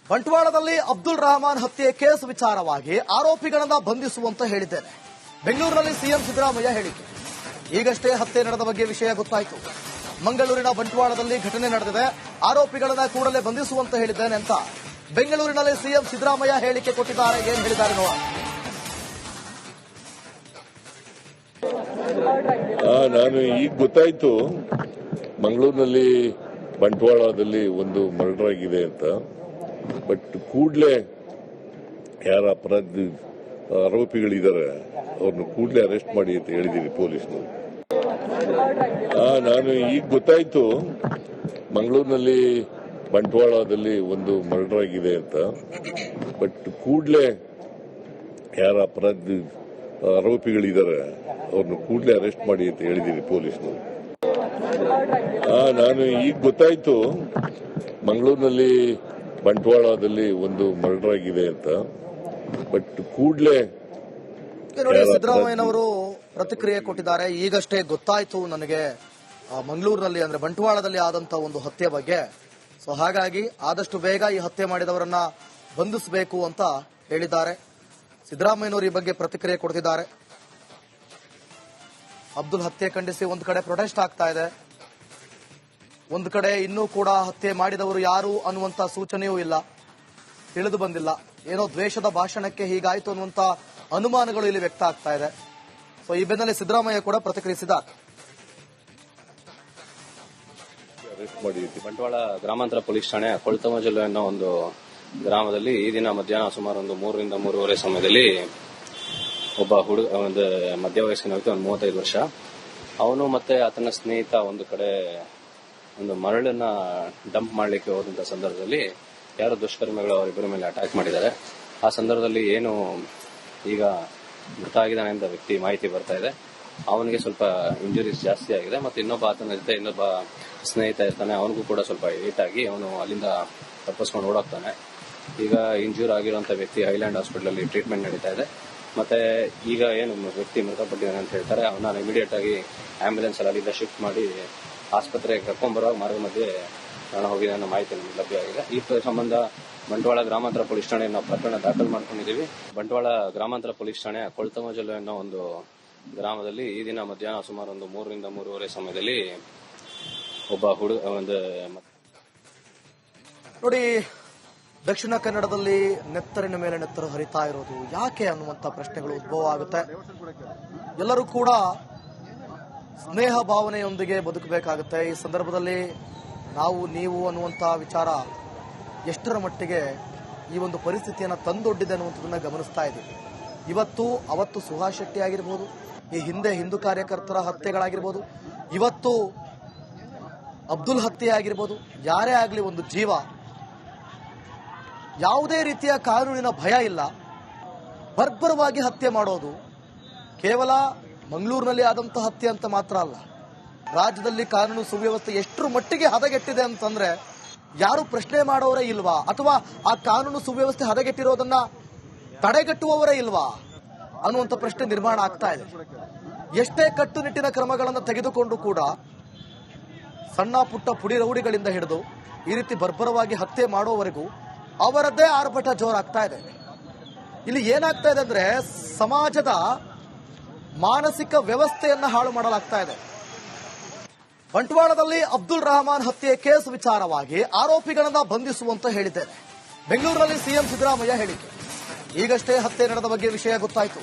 ಬಂಟ್ವಾಳದಲ್ಲಿ ಅಬ್ದುಲ್ ರಹಮಾನ್ ಹತ್ಯೆ ಕೇಸ್ ವಿಚಾರವಾಗಿ ಆರೋಪಿಗಳನ್ನ ಬಂಧಿಸುವಂತ ಹೇಳಿದ್ದೇನೆ. ಬೆಂಗಳೂರಿನಲ್ಲಿ ಸಿಎಂ ಸಿದ್ದರಾಮಯ್ಯ ಹೇಳಿಕೆ. ಈಗಷ್ಟೇ ಹತ್ಯೆ ನಡೆದ ಬಗ್ಗೆ ವಿಷಯ ಗೊತ್ತಾಯಿತು. ಮಂಗಳೂರಿನ ಬಂಟ್ವಾಳದಲ್ಲಿ ಘಟನೆ ನಡೆದಿದೆ, ಆರೋಪಿಗಳನ್ನ ಕೂಡಲೇ ಬಂಧಿಸುವಂತ ಹೇಳಿದ್ದೇನೆ ಅಂತ ಬೆಂಗಳೂರಿನಲ್ಲಿ ಸಿಎಂ ಸಿದ್ದರಾಮಯ್ಯ ಹೇಳಿಕೆ ಕೊಟ್ಟಿದ್ದಾರೆ. ಏನ್ ಹೇಳಿದ್ದಾರೆ ನೋಡ. ನಾನು ಈಗ ಗೊತ್ತಾಯ್ತು ಮಂಗಳೂರಿನಲ್ಲಿ ಬಂಟ್ವಾಳದಲ್ಲಿ ಒಂದು ಮರ್ಡರ್ ಆಗಿದೆ ಅಂತ. ಬಟ್ ಕೂಡಲೇ ಯಾರ ಆರೋಪಿಗಳಿದ್ದಾರೆ ಅವ್ರನ್ನ ಕೂಡಲೇ ಅರೆಸ್ಟ್ ಮಾಡಿ ಅಂತ ಹೇಳಿದ್ದೀನಿ ಪೊಲೀಸ್ನವರು. ನಾನು ಈಗ ಗೊತ್ತಾಯ್ತು ಮಂಗಳೂರಿನಲ್ಲಿ ಬಂಟ್ವಾಳದಲ್ಲಿ ಒಂದು ಮರ್ಡರ್ ಆಗಿದೆ ಅಂತ. ಬಟ್ ಕೂಡಲೇ ಯಾರ ಆರೋಪಿಗಳಿದ್ದಾರೆ ಅವ್ರನ್ನ ಕೂಡಲೇ ಅರೆಸ್ಟ್ ಮಾಡಿ ಅಂತ ಹೇಳಿದ್ದೀನಿ ಪೊಲೀಸ್ನವರು. ನಾನು ಈಗ ಗೊತ್ತಾಯ್ತು ಮಂಗಳೂರಿನಲ್ಲಿ ಬಂಟ್ವಾಳದಲ್ಲಿ ಒಂದು ಮರ್ಡರ್ ಆಗಿದೆ ಅಂತ. ಬಟ್ ಕೂಡಲೇ ನೋಡಿ, ಸಿದ್ದರಾಮಯ್ಯನವರು ಪ್ರತಿಕ್ರಿಯೆ ಕೊಟ್ಟಿದ್ದಾರೆ. ಈಗಷ್ಟೇ ಗೊತ್ತಾಯ್ತು ನನಗೆ ಮಂಗಳೂರಿನಲ್ಲಿ ಅಂದ್ರೆ ಬಂಟ್ವಾಳದಲ್ಲಿ ಆದಂತಹ ಒಂದು ಹತ್ಯೆ ಬಗ್ಗೆ. ಸೊ ಹಾಗಾಗಿ ಆದಷ್ಟು ಬೇಗ ಈ ಹತ್ಯೆ ಮಾಡಿದವರನ್ನ ಬಂಧಿಸಬೇಕು ಅಂತ ಹೇಳಿದ್ದಾರೆ. ಸಿದ್ದರಾಮಯ್ಯನವರು ಈ ಬಗ್ಗೆ ಪ್ರತಿಕ್ರಿಯೆ ಕೊಡ್ತಿದ್ದಾರೆ. ಅಬ್ದುಲ್ ಹತ್ಯೆ ಖಂಡಿಸಿ ಒಂದು ಕಡೆ ಪ್ರೊಟೆಸ್ಟ್ ಆಗ್ತಾ ಇದೆ, ಒಂದು ಕಡೆ ಇನ್ನೂ ಕೂಡ ಹತ್ಯೆ ಮಾಡಿದವರು ಯಾರು ಅನ್ನುವಂತ ಸೂಚನೆಯೂ ಇಲ್ಲ, ತಿಳಿದು ಬಂದಿಲ್ಲ. ಏನೋ ದ್ವೇಷದ ಭಾಷಣಕ್ಕೆ ಹೀಗಾಯ್ತು ಅನ್ನುವಂತ ಅನುಮಾನಗಳು ಇಲ್ಲಿ ವ್ಯಕ್ತ ಆಗ್ತಾ ಇದೆ. ಸೊ ಈ ಬೆನ್ನಲ್ಲೇ ಸಿದ್ದರಾಮಯ್ಯ ಕೂಡ ಪ್ರತಿಕ್ರಿಯಿಸಿದ್ದಾರೆ. ಬಂಟ್ವಾಳ ಗ್ರಾಮಾಂತರ ಪೊಲೀಸ್ ಠಾಣೆ ಕೊಳ್ತಮಜಲು ಅನ್ನೋ ಒಂದು ಗ್ರಾಮದಲ್ಲಿ ಈ ದಿನ ಮಧ್ಯಾಹ್ನ ಸುಮಾರು ಒಂದು 3 ರಿಂದ 3:30 ಸಮಯದಲ್ಲಿ ಒಬ್ಬ ಹುಡುಗ, ಒಂದು ಮಧ್ಯವಯಸ್ಕನ ವ್ಯಕ್ತಿ, ಒಂದು 35 ವರ್ಷ, ಅವನು ಮತ್ತೆ ಆತನ ಸ್ನೇಹಿತ ಒಂದು ಕಡೆ ಒಂದು ಮರಳನ್ನ ಡಂಪ್ ಮಾಡ್ಲಿಕ್ಕೆ ಹೋದಂತ ಸಂದರ್ಭದಲ್ಲಿ ಯಾರೋ ದುಷ್ಕರ್ಮಿಗಳು ಅವರಿಬ್ಬರ ಮೇಲೆ ಅಟ್ಯಾಕ್ ಮಾಡಿದ್ದಾರೆ. ಆ ಸಂದರ್ಭದಲ್ಲಿ ಏನು ಈಗ ಮೃತ ಆಗಿದ್ದಾನೆ ಅಂತ ವ್ಯಕ್ತಿ ಮಾಹಿತಿ ಬರ್ತಾ ಇದೆ. ಅವನಿಗೆ ಸ್ವಲ್ಪ ಇಂಜುರೀಸ್ ಜಾಸ್ತಿ ಆಗಿದೆ. ಮತ್ತೆ ಇನ್ನೊಬ್ಬ ಆತನ ಜೊತೆ ಇನ್ನೊಬ್ಬ ಸ್ನೇಹಿತ ಇರ್ತಾನೆ, ಅವನಿಗೂ ಕೂಡ ಸ್ವಲ್ಪ ಏಟ್ ಆಗಿ ಅವನು ಅಲ್ಲಿಂದ ತಪ್ಪಿಸ್ಕೊಂಡು ಓಡೋಗ್ತಾನೆ. ಈಗ ಇಂಜೂರ್ ಆಗಿರುವಂತ ವ್ಯಕ್ತಿ ಹೈಲ್ಯಾಂಡ್ ಹಾಸ್ಪಿಟಲ್ ಅಲ್ಲಿ ಟ್ರೀಟ್ಮೆಂಟ್ ನಡೀತಾ ಇದೆ. ಮತ್ತೆ ಈಗ ಏನು ವ್ಯಕ್ತಿ ಮೃತಪಟ್ಟಿದ್ದಾನೆ ಅಂತ ಹೇಳ್ತಾರೆ. ಅವನ್ನ ಇಮಿಡಿಯೇಟ್ ಆಗಿ ಆಂಬ್ಯುಲೆನ್ಸ್ ಅಲ್ಲಿ ಅಲ್ಲಿಂದ ಶಿಫ್ಟ್ ಮಾಡಿ ಆಸ್ಪತ್ರೆಗೆ ಕರ್ಕೊಂಡ್ಬರುವಾಗ ಮಾರ್ಗ ಮಧ್ಯೆ ಪ್ರಾಣ ಹೋಗಿದೆ ಅನ್ನೋ ಮಾಹಿತಿ ನಮಗೆ ಲಭ್ಯವಾಗಿದೆ. ಈ ಸಂಬಂಧ ಬಂಟ್ವಾಳ ಗ್ರಾಮಾಂತರ ಪೊಲೀಸ್ ಠಾಣೆ ನಾವು ಪ್ರಕರಣ ದಾಖಲು ಮಾಡ್ಕೊಂಡಿದ್ದೀವಿ. ಬಂಟ್ವಾಳ ಗ್ರಾಮಾಂತರ ಪೊಲೀಸ್ ಠಾಣೆ ಕೊಳ್ತಮಜಲು ಅನ್ನೋ ಒಂದು ಗ್ರಾಮದಲ್ಲಿ ಈ ದಿನ ಮಧ್ಯಾಹ್ನ ಸುಮಾರು ಒಂದು 3 ರಿಂದ 3:30 ಸಮಯದಲ್ಲಿ ಒಬ್ಬ ಹುಡುಗ, ಒಂದು ನೋಡಿ, ದಕ್ಷಿಣ ಕನ್ನಡದಲ್ಲಿ ನೆತ್ತರಿನ ಮೇಲೆ ನೆತ್ತರು ಹರಿತಾ ಇರೋದು ಯಾಕೆ ಅನ್ನುವಂತ ಪ್ರಶ್ನೆಗಳು ಉದ್ಭವ ಆಗುತ್ತೆ. ಎಲ್ಲರೂ ಕೂಡ ಸ್ನೇಹ ಭಾವನೆಯೊಂದಿಗೆ ಬದುಕಬೇಕಾಗುತ್ತೆ. ಈ ಸಂದರ್ಭದಲ್ಲಿ ನಾವು ನೀವು ಅನ್ನುವಂತ ವಿಚಾರ ಎಷ್ಟರ ಮಟ್ಟಿಗೆ ಈ ಒಂದು ಪರಿಸ್ಥಿತಿಯನ್ನು ತಂದೊಡ್ಡಿದೆ ಅನ್ನುವಂಥದ್ದನ್ನ ಗಮನಿಸ್ತಾ ಇದ್ದೀವಿ. ಇವತ್ತು ಅವತ್ತು ಸುಹಾಸ್ ಶೆಟ್ಟಿ ಆಗಿರ್ಬೋದು, ಈ ಹಿಂದೆ ಹಿಂದೂ ಕಾರ್ಯಕರ್ತರ ಹತ್ಯೆಗಳಾಗಿರ್ಬೋದು, ಇವತ್ತು ಅಬ್ದುಲ್ ಹತ್ಯೆ ಆಗಿರ್ಬೋದು, ಯಾರೇ ಆಗಲಿ ಒಂದು ಜೀವ, ಯಾವುದೇ ರೀತಿಯ ಕಾನೂನಿನ ಭಯ ಇಲ್ಲ, ಬರ್ಬರವಾಗಿ ಹತ್ಯೆ ಮಾಡೋದು ಕೇವಲ ಮಂಗಳೂರಿನಲ್ಲಿ ಆದಂತಹ ಹತ್ಯೆ ಅಂತ ಮಾತ್ರ ಅಲ್ಲ, ರಾಜ್ಯದಲ್ಲಿ ಕಾನೂನು ಸುವ್ಯವಸ್ಥೆ ಎಷ್ಟರ ಮಟ್ಟಿಗೆ ಹದಗೆಟ್ಟಿದೆ ಅಂತಂದ್ರೆ ಯಾರು ಪ್ರಶ್ನೆ ಮಾಡೋರೇ ಇಲ್ವಾ, ಅಥವಾ ಆ ಕಾನೂನು ಸುವ್ಯವಸ್ಥೆ ಹದಗೆಟ್ಟಿರೋದನ್ನ ತಡೆಗಟ್ಟುವವರೇ ಇಲ್ವಾ ಅನ್ನುವಂಥ ಪ್ರಶ್ನೆ ನಿರ್ಮಾಣ ಆಗ್ತಾ ಇದೆ. ಎಷ್ಟೇ ಕಟ್ಟುನಿಟ್ಟಿನ ಕ್ರಮಗಳನ್ನು ತೆಗೆದುಕೊಂಡು ಕೂಡ ಸಣ್ಣ ಪುಟ್ಟ ಪುಡಿ ರೌಡಿಗಳಿಂದ ಹಿಡಿದು ಈ ರೀತಿ ಬರ್ಬರವಾಗಿ ಹತ್ಯೆ ಮಾಡೋವರೆಗೂ ಅವರದ್ದೇ ಆರ್ಭಟ ಜೋರಾಗ್ತಾ ಇದೆ. ಇಲ್ಲಿ ಏನಾಗ್ತಾ ಇದೆ ಅಂದ್ರೆ ಸಮಾಜದ ಮಾನಸಿಕ ವ್ಯವಸ್ಥೆಯನ್ನ ಹಾಳು ಮಾಡಲಾಗ್ತಾ ಇದೆ. ಬಂಟ್ವಾಳದಲ್ಲಿ ಅಬ್ದುಲ್ ರಹಮಾನ್ ಹತ್ಯೆ ಕೇಸ್ ವಿಚಾರವಾಗಿ ಆರೋಪಿಗಳನ್ನ ಬಂಧಿಸುವಂತ ಹೇಳಿದ್ದೇನೆ. ಬೆಂಗಳೂರಿನಲ್ಲಿ ಸಿಎಂ ಸಿದ್ದರಾಮಯ್ಯ ಹೇಳಿಕೆ. ಈಗಷ್ಟೇ ಹತ್ಯೆ ನಡೆದ ಬಗ್ಗೆ ವಿಷಯ ಗೊತ್ತಾಯಿತು.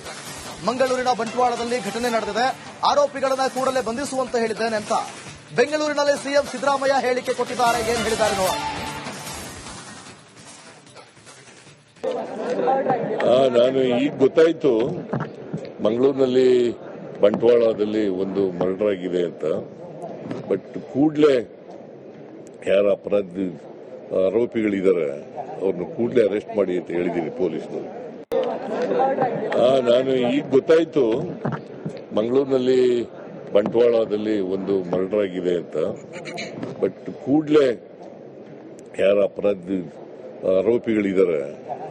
ಮಂಗಳೂರಿನ ಬಂಟ್ವಾಳದಲ್ಲಿ ಘಟನೆ ನಡೆದಿದೆ, ಆರೋಪಿಗಳನ್ನ ಕೂಡಲೇ ಬಂಧಿಸುವಂತ ಹೇಳಿದ್ದೇನೆ ಅಂತ ಬೆಂಗಳೂರಿನಲ್ಲಿ ಸಿಎಂ ಸಿದ್ದರಾಮಯ್ಯ ಹೇಳಿಕೆ ಕೊಟ್ಟಿದ್ದಾರೆ. ಏನ್ ಹೇಳಿದ್ದಾರೆ ನೋಡ. ನಾನು ಈಗ ಗೊತ್ತಾಯ್ತು ಮಂಗಳೂರಿನಲ್ಲಿ ಬಂಟ್ವಾಳದಲ್ಲಿ ಒಂದು ಮರ್ಡರ್ ಆಗಿದೆ ಅಂತ. ಬಟ್ ಕೂಡಲೇ ಯಾರ ಆರೋಪಿಗಳಿದ್ದಾರೆ ಅವ್ರನ್ನ ಕೂಡಲೇ ಅರೆಸ್ಟ್ ಮಾಡಿ ಅಂತ ಹೇಳಿದ್ದೀನಿ ಪೊಲೀಸ್ನವರು. ನಾನು ಈಗ ಗೊತ್ತಾಯ್ತು ಮಂಗಳೂರಿನಲ್ಲಿ ಬಂಟ್ವಾಳದಲ್ಲಿ ಒಂದು ಮರ್ಡರ್ ಆಗಿದೆ ಅಂತ. ಬಟ್ ಕೂಡಲೇ ಯಾರ ಆರೋಪಿಗಳಿದ್ದಾರೆ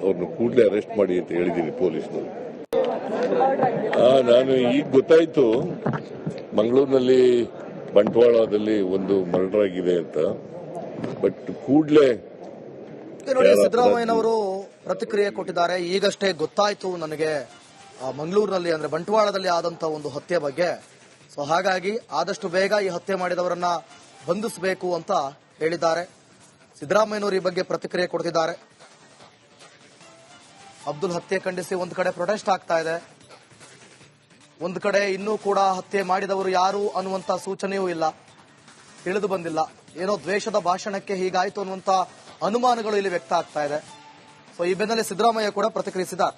ಅವ್ರನ್ನ ಕೂಡಲೇ ಅರೆಸ್ಟ್ ಮಾಡಿ ಅಂತ ಹೇಳಿದ್ದೀನಿ ಪೊಲೀಸ್ನವರು. ನಾನು ಈಗ ಗೊತ್ತಾಯ್ತು ಮಂಗಳೂರಿನಲ್ಲಿ ಬಂಟ್ವಾಳದಲ್ಲಿ ಒಂದು ಮರ್ಡರ್ ಆಗಿದೆ ಅಂತ. ಬಟ್ ಕೂಡಲೇ ನೋಡಿ, ಸಿದ್ದರಾಮಯ್ಯನವರು ಪ್ರತಿಕ್ರಿಯೆ ಕೊಟ್ಟಿದ್ದಾರೆ. ಈಗಷ್ಟೇ ಗೊತ್ತಾಯ್ತು ನನಗೆ ಮಂಗಳೂರಿನಲ್ಲಿ ಅಂದ್ರೆ ಬಂಟ್ವಾಳದಲ್ಲಿ ಆದಂತ ಒಂದು ಹತ್ಯೆ ಬಗ್ಗೆ. ಸೊ ಹಾಗಾಗಿ ಆದಷ್ಟು ಬೇಗ ಈ ಹತ್ಯೆ ಮಾಡಿದವರನ್ನ ಬಂಧಿಸಬೇಕು ಅಂತ ಹೇಳಿದ್ದಾರೆ. ಸಿದ್ದರಾಮಯ್ಯನವರು ಈ ಬಗ್ಗೆ ಪ್ರತಿಕ್ರಿಯೆ ಕೊಡ್ತಿದ್ದಾರೆ. ಅಬ್ದುಲ್ ಹತ್ಯೆ ಖಂಡಿಸಿ ಒಂದು ಕಡೆ ಪ್ರೊಟೆಸ್ಟ್ ಆಗ್ತಾ ಇದೆ, ಒಂದು ಕಡೆ ಇನ್ನೂ ಕೂಡ ಹತ್ಯೆ ಮಾಡಿದವರು ಯಾರು ಅನ್ನುವಂತ ಸೂಚನೆಯೂ ಇಲ್ಲ, ತಿಳಿದು ಬಂದಿಲ್ಲ. ಏನೋ ದ್ವೇಷದ ಭಾಷಣಕ್ಕೆ ಹೀಗಾಯ್ತು ಅನ್ನುವಂತ ಅನುಮಾನಗಳು ಇಲ್ಲಿ ವ್ಯಕ್ತ ಆಗ್ತಾ ಇದೆ. ಸೊ ಈ ಬೆನ್ನಲ್ಲೇ ಸಿದ್ದರಾಮಯ್ಯ ಕೂಡ ಪ್ರತಿಕ್ರಿಯಿಸಿದ್ದಾರೆ.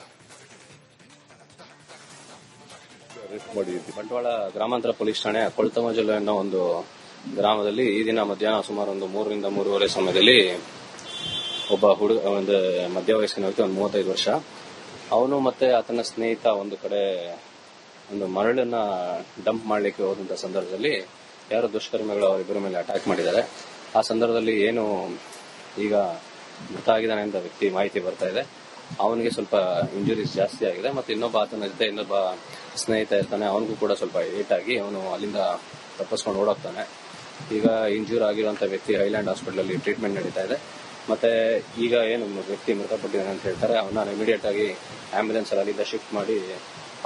ಬಂಟ್ವಾಳ ಗ್ರಾಮಾಂತರ ಪೊಲೀಸ್ ಠಾಣೆ ಕೊಳ್ತಮಜಲು ಅನ್ನೋ ಒಂದು ಗ್ರಾಮದಲ್ಲಿ ಈ ದಿನ ಮಧ್ಯಾಹ್ನ ಸುಮಾರು ಒಂದು 3 ರಿಂದ 3:30 ಸಮಯದಲ್ಲಿ ಒಬ್ಬ ಒಂದು ಮಧ್ಯವಯಸ್ಕನ ವ್ಯಕ್ತಿ, ಒಂದು 35 ವರ್ಷ, ಅವನು ಮತ್ತೆ ಆತನ ಸ್ನೇಹಿತ ಒಂದು ಕಡೆ ಒಂದು ಮರಳನ್ನ ಡಂಪ್ ಮಾಡ್ಲಿಕ್ಕೆ ಹೋದಂತ ಸಂದರ್ಭದಲ್ಲಿ ಯಾರೋ ದುಷ್ಕರ್ಮಿಗಳು ಅವರಿಬ್ಬರ ಮೇಲೆ ಅಟ್ಯಾಕ್ ಮಾಡಿದ್ದಾರೆ. ಆ ಸಂದರ್ಭದಲ್ಲಿ ಏನು ಈಗ ಮೃತ ಆಗಿದ್ದಾನೆ ಅಂತ ವ್ಯಕ್ತಿ ಮಾಹಿತಿ ಬರ್ತಾ ಇದೆ. ಅವನಿಗೆ ಸ್ವಲ್ಪ ಇಂಜುರೀಸ್ ಜಾಸ್ತಿ ಆಗಿದೆ. ಮತ್ತೆ ಆತನ ಜೊತೆ ಇನ್ನೊಬ್ಬ ಸ್ನೇಹಿತ ಇರ್ತಾನೆ, ಅವನಿಗೂ ಕೂಡ ಸ್ವಲ್ಪ ಏಟ್ ಆಗಿ ಅವನು ಅಲ್ಲಿಂದ ತಪ್ಪಿಸ್ಕೊಂಡು ಓಡೋಗ್ತಾನೆ. ಈಗ ಇಂಜೂರ್ ಆಗಿರುವಂತ ವ್ಯಕ್ತಿ ಹೈಲ್ಯಾಂಡ್ ಹಾಸ್ಪಿಟಲ್ ಅಲ್ಲಿ ಟ್ರೀಟ್ಮೆಂಟ್ ನಡೀತಾ ಇದೆ. ಮತ್ತೆ ಈಗ ಏನು ವ್ಯಕ್ತಿ ಮೃತಪಟ್ಟಿದ್ದಾನೆ ಅಂತ ಹೇಳ್ತಾರೆ, ಅವನ್ನ ಇಮಿಡಿಯೇಟ್ ಆಗಿ ಆಂಬ್ಯುಲೆನ್ಸ್ ಅಲ್ಲಿಂದ ಶಿಫ್ಟ್ ಮಾಡಿ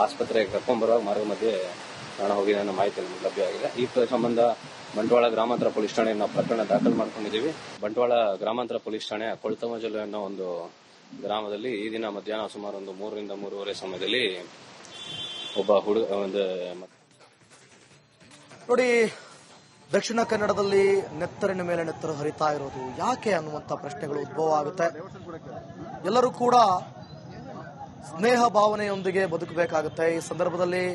ಆಸ್ಪತ್ರೆಗೆ ಕರ್ಕೊಂಡ್ಬರುವಾಗ ಮಾರ್ಗ ಮಧ್ಯೆ ಪ್ರಾಣ ಹೋಗಿದೆ ಅನ್ನೋ ಮಾಹಿತಿ ನಮಗೆ ಲಭ್ಯ ಆಗಿದೆ. ಈ ಸಂಬಂಧ ಬಂಟ್ವಾಳ ಗ್ರಾಮಾಂತರ ಪೊಲೀಸ್ ಠಾಣೆ ನಾವು ಪ್ರಕರಣ ದಾಖಲು ಮಾಡ್ಕೊಂಡಿದ್ದೀವಿ. ಬಂಟ್ವಾಳ ಗ್ರಾಮಾಂತರ ಪೊಲೀಸ್ ಠಾಣೆ ಕೊಳ್ತಮಜಲು ಅನ್ನೋ ಒಂದು ಗ್ರಾಮದಲ್ಲಿ ಈ ದಿನ ಮಧ್ಯಾಹ್ನ ಸುಮಾರು ಒಂದು 3 ರಿಂದ 3:30 ಸಮಯದಲ್ಲಿ ಒಬ್ಬ ಒಂದು ನೋಡಿ, ದಕ್ಷಿಣ ಕನ್ನಡದಲ್ಲಿ ನೆತ್ತರಿನ ಮೇಲೆ ನೆತ್ತರು ಹರಿತಾ ಇರೋದು ಯಾಕೆ ಅನ್ನುವಂತ ಪ್ರಶ್ನೆಗಳು ಉದ್ಭವ ಆಗುತ್ತೆ. ಎಲ್ಲರೂ ಕೂಡ ಸ್ನೇಹ ಭಾವನೆಯೊಂದಿಗೆ ಬದುಕಬೇಕಾಗುತ್ತೆ. ಈ ಸಂದರ್ಭದಲ್ಲಿ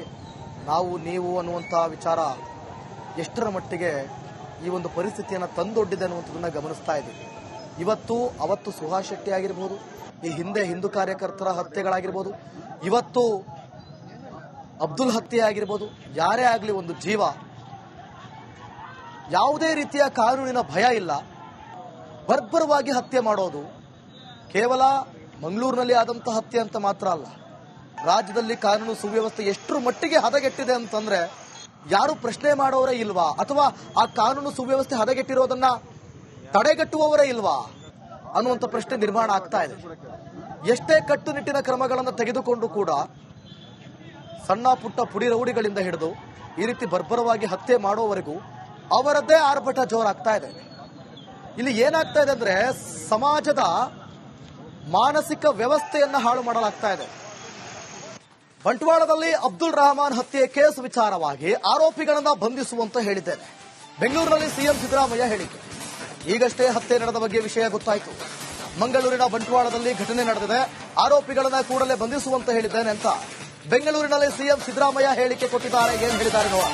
ನಾವು ನೀವು ಅನ್ನುವಂತ ವಿಚಾರ ಎಷ್ಟರ ಮಟ್ಟಿಗೆ ಈ ಒಂದು ಪರಿಸ್ಥಿತಿಯನ್ನು ತಂದೊಡ್ಡಿದೆ ಅನ್ನುವಂಥದ್ದನ್ನ ಗಮನಿಸ್ತಾ ಇದ್ದೀವಿ. ಅವತ್ತು ಸುಹಾಸ್ ಶೆಟ್ಟಿ ಆಗಿರ್ಬೋದು, ಈ ಹಿಂದೆ ಹಿಂದೂ ಕಾರ್ಯಕರ್ತರ ಹತ್ಯೆಗಳಾಗಿರ್ಬೋದು, ಇವತ್ತು ಅಬ್ದುಲ್ ಹತ್ಯೆ ಆಗಿರ್ಬೋದು, ಯಾರೇ ಆಗಲಿ ಒಂದು ಜೀವ, ಯಾವುದೇ ರೀತಿಯ ಕಾನೂನಿನ ಭಯ ಇಲ್ಲ. ಬರ್ಬರವಾಗಿ ಹತ್ಯೆ ಮಾಡೋದು ಕೇವಲ ಮಂಗಳೂರಿನಲ್ಲಿ ಆದಂತಹ ಹತ್ಯೆ ಅಂತ ಮಾತ್ರ ಅಲ್ಲ, ರಾಜ್ಯದಲ್ಲಿ ಕಾನೂನು ಸುವ್ಯವಸ್ಥೆ ಎಷ್ಟರ ಮಟ್ಟಿಗೆ ಹದಗೆಟ್ಟಿದೆ ಅಂತಂದ್ರೆ ಯಾರು ಪ್ರಶ್ನೆ ಮಾಡೋರೇ ಇಲ್ವಾ, ಅಥವಾ ಆ ಕಾನೂನು ಸುವ್ಯವಸ್ಥೆ ಹದಗೆಟ್ಟಿರೋದನ್ನ ತಡೆಗಟ್ಟುವವರೇ ಇಲ್ವಾ ಅನ್ನುವಂಥ ಪ್ರಶ್ನೆ ನಿರ್ಮಾಣ ಆಗ್ತಾ ಇದೆ. ಎಷ್ಟೇ ಕಟ್ಟುನಿಟ್ಟಿನ ಕ್ರಮಗಳನ್ನು ತೆಗೆದುಕೊಂಡು ಕೂಡ ಸಣ್ಣ ಪುಟ್ಟ ಪುಡಿ ರೌಡಿಗಳಿಂದ ಹಿಡಿದು ಈ ರೀತಿ ಬರ್ಬರವಾಗಿ ಹತ್ಯೆ ಮಾಡೋವರೆಗೂ ಅವರದ್ದೇ ಆರ್ಭಟ ಜೋರಾಗ್ತಾ ಇದೆ. ಇಲ್ಲಿ ಏನಾಗ್ತಾ ಇದೆ ಅಂದ್ರೆ ಸಮಾಜದ ಮಾನಸಿಕ ವ್ಯವಸ್ಥೆಯನ್ನ ಹಾಳು ಮಾಡಲಾಗ್ತಾ ಇದೆ. ಬಂಟ್ವಾಳದಲ್ಲಿ ಅಬ್ದುಲ್ ರಹಮಾನ್ ಹತ್ಯೆ ಕೇಸ್ ವಿಚಾರವಾಗಿ ಆರೋಪಿಗಳನ್ನ ಬಂಧಿಸುವಂತ ಹೇಳಿದ್ದೇನೆ. ಬೆಂಗಳೂರಿನಲ್ಲಿ ಸಿಎಂ ಸಿದ್ದರಾಮಯ್ಯ ಹೇಳಿಕೆ. ಈಗಷ್ಟೇ ಹತ್ಯೆ ನಡೆದ ಬಗ್ಗೆ ವಿಷಯ ಗೊತ್ತಾಯಿತು. ಮಂಗಳೂರಿನ ಬಂಟ್ವಾಳದಲ್ಲಿ ಘಟನೆ ನಡೆದಿದೆ, ಆರೋಪಿಗಳನ್ನ ಕೂಡಲೇ ಬಂಧಿಸುವಂತ ಹೇಳಿದ್ದೇನೆ ಅಂತ ಬೆಂಗಳೂರಿನಲ್ಲಿ ಸಿಎಂ ಸಿದ್ದರಾಮಯ್ಯ ಹೇಳಿಕೆ ಕೊಟ್ಟಿದ್ದಾರೆ. ಏನ್ ಹೇಳಿದ್ದಾರೆ ನೋಡ.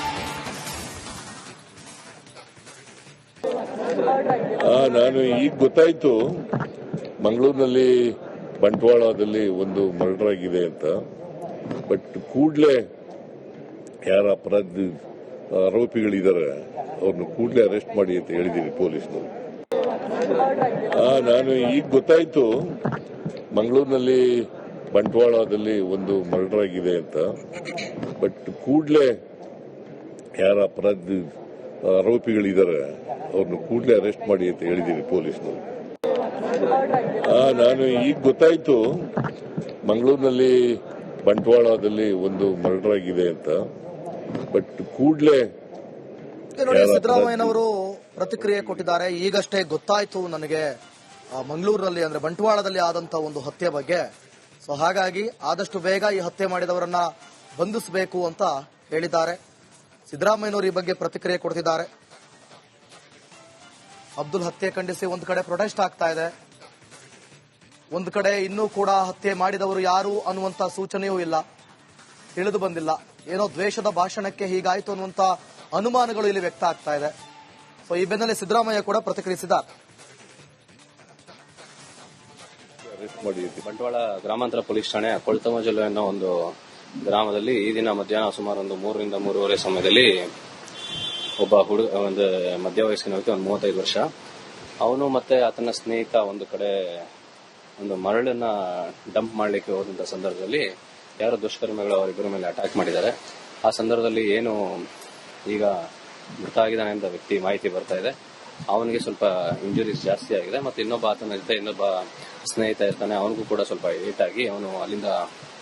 ನಾನು ಈಗ ಗೊತ್ತಾಯ್ತು ಮಂಗಳೂರಿನಲ್ಲಿ ಬಂಟ್ವಾಳದಲ್ಲಿ ಒಂದು ಮರ್ಡರ್ ಆಗಿದೆ ಅಂತ. ಬಟ್ ಕೂಡಲೇ ಯಾರ ಆರೋಪಿಗಳಿದ್ದಾರೆ ಅವ್ರನ್ನ ಕೂಡಲೇ ಅರೆಸ್ಟ್ ಮಾಡಿ ಅಂತ ಹೇಳಿದ್ದೀನಿ ಪೊಲೀಸ್ನವರು. ನಾನು ಈಗ ಗೊತ್ತಾಯ್ತು ಮಂಗಳೂರಿನಲ್ಲಿ ಬಂಟ್ವಾಳದಲ್ಲಿ ಒಂದು ಮರ್ಡರ್ ಆಗಿದೆ ಅಂತ. ಬಟ್ ಕೂಡಲೇ ಯಾರ ಆರೋಪಿಗಳಿದ್ದಾರೆ ಅವ್ರನ್ನ ಕೂಡಲೇ ಅರೆಸ್ಟ್ ಮಾಡಿ ಅಂತ ಹೇಳಿದ್ದೀನಿ ಪೊಲೀಸ್ನವರು. ನಾನು ಈಗ ಗೊತ್ತಾಯ್ತು ಮಂಗಳೂರಿನಲ್ಲಿ ಬಂಟ್ವಾಳದಲ್ಲಿ ಒಂದು ಮರ್ಡರ್ ಆಗಿದೆ ಅಂತ. ಬಟ್ ಕೂಡಲೇ ನೋಡಿ, ಸಿದ್ದರಾಮಯ್ಯನವರು ಪ್ರತಿಕ್ರಿಯೆ ಕೊಟ್ಟಿದ್ದಾರೆ. ಈಗಷ್ಟೇ ಗೊತ್ತಾಯ್ತು ನನಗೆ ಮಂಗಳೂರಿನಲ್ಲಿ ಅಂದ್ರೆ ಬಂಟ್ವಾಳದಲ್ಲಿ ಆದಂತ ಒಂದು ಹತ್ಯೆ ಬಗ್ಗೆ. ಸೊ ಹಾಗಾಗಿ ಆದಷ್ಟು ಬೇಗ ಈ ಹತ್ಯೆ ಮಾಡಿದವರನ್ನ ಬಂಧಿಸಬೇಕು ಅಂತ ಹೇಳಿದ್ದಾರೆ. ಸಿದ್ದರಾಮಯ್ಯನವರು ಈ ಬಗ್ಗೆ ಪ್ರತಿಕ್ರಿಯೆ ಕೊಡ್ತಿದ್ದಾರೆ. ಅಬ್ದುಲ್ ಹತ್ಯೆ ಖಂಡಿಸಿ ಒಂದು ಕಡೆ ಪ್ರೊಟೆಸ್ಟ್ ಆಗ್ತಾ ಇದೆ, ಒಂದು ಕಡೆ ಇನ್ನೂ ಕೂಡ ಹತ್ಯೆ ಮಾಡಿದವರು ಯಾರು ಅನ್ನುವಂತ ಸೂಚನೆಯೂ ಇಲ್ಲ, ತಿಳಿದು ಬಂದಿಲ್ಲ. ಏನೋ ದ್ವೇಷದ ಭಾಷಣಕ್ಕೆ ಹೀಗಾಯ್ತು ಅನ್ನುವಂತ ಅನುಮಾನಗಳು ಇಲ್ಲಿ ವ್ಯಕ್ತ ಆಗ್ತಾ ಇದೆ. ಸೊ ಈ ಬೆನ್ನಲ್ಲೇ ಸಿದ್ದರಾಮಯ್ಯ ಕೂಡ ಪ್ರತಿಕ್ರಿಯಿಸಿದ್ದಾರೆ. ಬಂಟ್ವಾಳ ಗ್ರಾಮಾಂತರ ಪೊಲೀಸ್ ಠಾಣೆ ಕೊಳ್ತಮಜಲು ಅನ್ನೋ ಒಂದು ಗ್ರಾಮದಲ್ಲಿ ಈ ದಿನ ಮಧ್ಯಾಹ್ನ ಸುಮಾರು ಒಂದು 3 ರಿಂದ 3:30 ಸಮಯದಲ್ಲಿ ಒಬ್ಬ ಒಂದು ಮಧ್ಯವಯಸ್ಕನ ವ್ಯಕ್ತಿ, ಒಂದು 35 ವರ್ಷ, ಅವನು ಮತ್ತೆ ಆತನ ಸ್ನೇಹಿತ ಒಂದು ಕಡೆ ಒಂದು ಮರಳನ್ನ ಡಂಪ್ ಮಾಡ್ಲಿಕ್ಕೆ ಹೋದಂತ ಸಂದರ್ಭದಲ್ಲಿ ಯಾರೋ ದುಷ್ಕರ್ಮಿಗಳು ಅವರಿಬ್ಬರ ಮೇಲೆ ಅಟ್ಯಾಕ್ ಮಾಡಿದ್ದಾರೆ. ಆ ಸಂದರ್ಭದಲ್ಲಿ ಏನು ಈಗ ಮೃತ ಆಗಿದ್ದಾನೆ ಅಂತ ವ್ಯಕ್ತಿ ಮಾಹಿತಿ ಬರ್ತಾ ಇದೆ. ಅವನಿಗೆ ಸ್ವಲ್ಪ ಇಂಜುರೀಸ್ ಜಾಸ್ತಿ ಆಗಿದೆ. ಮತ್ತೆ ಇನ್ನೊಬ್ಬ ಆತನ ಜೊತೆ ಇನ್ನೊಬ್ಬ ಸ್ನೇಹಿತ ಇರ್ತಾನೆ, ಅವನಿಗೂ ಕೂಡ ಸ್ವಲ್ಪ ಏಟ್ ಆಗಿ ಅವನು ಅಲ್ಲಿಂದ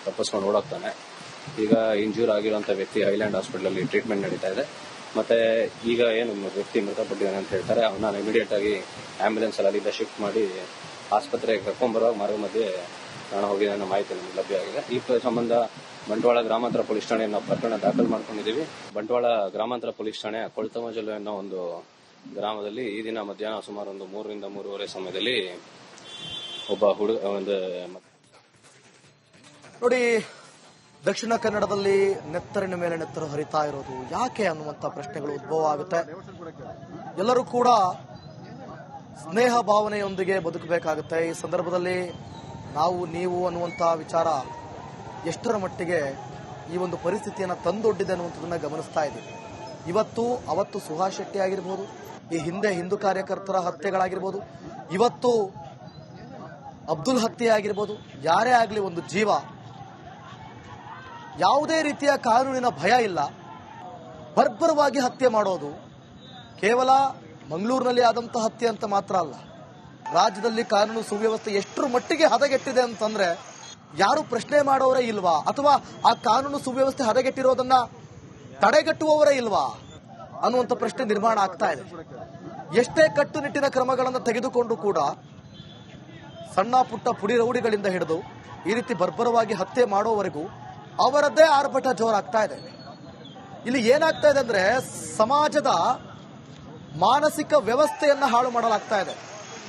ತಪ್ಪಿಸ್ಕೊಂಡು ಓಡೋಗ್ತಾನೆ. ಈಗ ಇಂಜೂರ್ ಆಗಿರುವಂತ ವ್ಯಕ್ತಿ ಹೈಲ್ಯಾಂಡ್ ಹಾಸ್ಪಿಟಲ್ ಅಲ್ಲಿ ಟ್ರೀಟ್ಮೆಂಟ್ ನಡೀತಾ ಇದೆ. ಮತ್ತೆ ಈಗ ಏನು ವ್ಯಕ್ತಿ ಮೃತಪಟ್ಟಿದ್ದಾನೆ ಅಂತ ಹೇಳ್ತಾರೆ, ಅವನ್ನ ಇಮಿಡಿಯೇಟ್ ಆಗಿ ಆಂಬ್ಯುಲೆನ್ಸ್ ಅಲ್ಲಿ ಅಲ್ಲಿಂದ ಶಿಫ್ಟ್ ಮಾಡಿ ಆಸ್ಪತ್ರೆಗೆ ಕರ್ಕೊಂಡ್ಬರುವಾಗ ಮಾರ್ಗ ಮಧ್ಯೆ ಪ್ರಾಣ ಹೋಗಿದೆ ಅನ್ನೋ ಮಾಹಿತಿ ನಮಗೆ ಲಭ್ಯ ಆಗಿದೆ. ಈ ಸಂಬಂಧ ಬಂಟ್ವಾಳ ಗ್ರಾಮಾಂತರ ಪೊಲೀಸ್ ಠಾಣೆ ನಾವು ಪ್ರಕರಣ ದಾಖಲು ಮಾಡ್ಕೊಂಡಿದ್ದೀವಿ. ಬಂಟ್ವಾಳ ಗ್ರಾಮಾಂತರ ಪೊಲೀಸ್ ಠಾಣೆ ಕೊಳ್ತಮಜಲು ಅನ್ನೋ ಒಂದು ಗ್ರಾಮದಲ್ಲಿ ಈ ದಿನ ಮಧ್ಯಾಹ್ನ ಸುಮಾರು 3 ರಿಂದ 3:30 ಸಮಯದಲ್ಲಿ ಒಬ್ಬ ನೋಡಿ, ದಕ್ಷಿಣ ಕನ್ನಡದಲ್ಲಿ ನೆತ್ತರಿನ ಮೇಲೆ ನೆತ್ತರು ಹರಿತಾ ಇರೋದು ಯಾಕೆ ಅನ್ನುವಂಥ ಪ್ರಶ್ನೆಗಳು ಉದ್ಭವ ಆಗುತ್ತೆ. ಎಲ್ಲರೂ ಕೂಡ ಸ್ನೇಹ ಭಾವನೆಯೊಂದಿಗೆ ಬದುಕಬೇಕಾಗುತ್ತೆ. ಈ ಸಂದರ್ಭದಲ್ಲಿ ನಾವು ನೀವು ಅನ್ನುವಂಥ ವಿಚಾರ ಎಷ್ಟರ ಮಟ್ಟಿಗೆ ಈ ಒಂದು ಪರಿಸ್ಥಿತಿಯನ್ನು ತಂದೊಡ್ಡಿದೆ ಅನ್ನುವಂಥದ್ದನ್ನ ಗಮನಿಸ್ತಾ ಇದ್ದೀವಿ. ಅವತ್ತು ಸುಹಾಸ್ ಶೆಟ್ಟಿ ಆಗಿರ್ಬೋದು, ಈ ಹಿಂದೆ ಹಿಂದೂ ಕಾರ್ಯಕರ್ತರ ಹತ್ಯೆಗಳಾಗಿರ್ಬೋದು, ಇವತ್ತು ಅಬ್ದುಲ್ ಹತ್ಯೆ ಆಗಿರ್ಬೋದು, ಯಾರೇ ಆಗಲಿ ಒಂದು ಜೀವ, ಯಾವುದೇ ರೀತಿಯ ಕಾನೂನಿನ ಭಯ ಇಲ್ಲ. ಬರ್ಬರವಾಗಿ ಹತ್ಯೆ ಮಾಡೋದು ಕೇವಲ ಮಂಗಳೂರಿನಲ್ಲಿ ಆದಂತಹ ಹತ್ಯೆ ಅಂತ ಮಾತ್ರ ಅಲ್ಲ, ರಾಜ್ಯದಲ್ಲಿ ಕಾನೂನು ಸುವ್ಯವಸ್ಥೆ ಎಷ್ಟರ ಮಟ್ಟಿಗೆ ಹದಗೆಟ್ಟಿದೆ ಅಂತಂದ್ರೆ ಯಾರು ಪ್ರಶ್ನೆ ಮಾಡೋರೇ ಇಲ್ವಾ, ಅಥವಾ ಆ ಕಾನೂನು ಸುವ್ಯವಸ್ಥೆ ಹದಗೆಟ್ಟಿರೋದನ್ನ ತಡೆಗಟ್ಟುವವರೇ ಇಲ್ವಾ ಅನ್ನುವಂಥ ಪ್ರಶ್ನೆ ನಿರ್ಮಾಣ ಆಗ್ತಾ ಇದೆ. ಎಷ್ಟೇ ಕಟ್ಟುನಿಟ್ಟಿನ ಕ್ರಮಗಳನ್ನು ತೆಗೆದುಕೊಂಡು ಕೂಡ ಸಣ್ಣ ಪುಟ್ಟ ಪುಡಿ ರೌಡಿಗಳಿಂದ ಹಿಡಿದು ಈ ರೀತಿ ಬರ್ಬರವಾಗಿ ಹತ್ಯೆ ಮಾಡೋವರೆಗೂ ಅವರದ್ದೇ ಆರ್ಭಟ ಜೋರಾಗ್ತಾ ಇದೆ. ಇಲ್ಲಿ ಏನಾಗ್ತಾ ಇದೆ ಅಂದ್ರೆ ಸಮಾಜದ ಮಾನಸಿಕ ವ್ಯವಸ್ಥೆಯನ್ನ ಹಾಳು ಮಾಡಲಾಗ್ತಾ ಇದೆ.